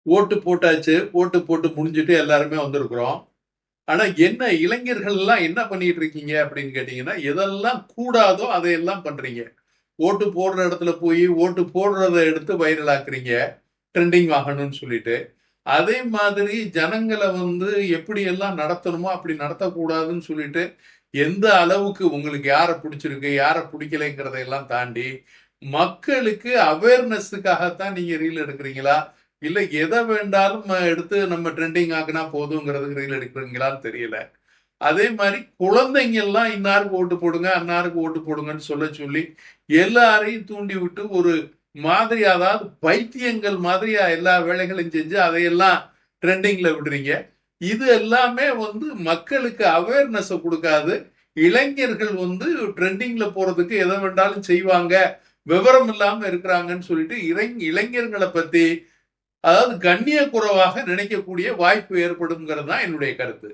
ஓட்டு போட்டாச்சு. ஓட்டு போட்டு முடிஞ்சுட்டு எல்லாருமே வந்திருக்கிறோம். ஆனா என்ன இளைஞர்கள் எல்லாம் என்ன பண்ணிட்டு இருக்கீங்க அப்படின்னு கேட்டீங்கன்னா, எதெல்லாம் கூடாதோ அதையெல்லாம் பண்றீங்க. ஓட்டு போடுற இடத்துல போய் ஓட்டு போடுறத எடுத்து வைரல் ஆக்குறீங்க. ட்ரெண்டிங் ஆகணும்னு சொல்லிட்டு. அதே மாதிரி ஜனங்கள வந்து எப்படியெல்லாம் நடத்தணுமோ அப்படி நடத்தக்கூடாதுன்னு சொல்லிட்டு, எந்த அளவுக்கு உங்களுக்கு யார புடிச்சிருக்கு, யார புடிக்கலைங்கிறதையெல்லாம் தாண்டி, மக்களுக்கு அவேர்னஸ்க்காகத்தான் நீங்க ரீல் எடுக்குறீங்களா? இல்ல எத வேண்டாலும் எடுத்து நம்ம ட்ரெண்டிங் ஆக்குனா போதுங்கிறதுக்கு ரீல் எடுக்குறீங்களான்னு தெரியல. அதே மாரி குழந்தைங்கள்லாம் இன்னாருக்கு ஓட்டு போடுங்க, அன்னாருக்கு ஓட்டு போடுங்கன்னு சொல்லி, எல்லாரையும் தூண்டி விட்டு ஒரு மாதிரி அதாவது பைத்தியங்கள் மாதிரியா எல்லா வேலைகளையும் செஞ்சு அதையெல்லாம் ட்ரெண்டிங்ல விடுறீங்க. இது எல்லாமே வந்து மக்களுக்கு அவேர்னஸ குடுக்காது. இளைஞர்கள் வந்து ட்ரெண்டிங்ல போறதுக்கு எத வேண்டாலும் செய்வாங்க. விவரம் இல்லாம இருக்கிறாங்கன்னு சொல்லிட்டு இளைஞர்கள பத்தி அதாவது கண்ணிய குறைவாக நினைக்கக்கூடிய வாய்ப்பு ஏற்படும்ங்கிறது தான் என்னுடைய கருத்து.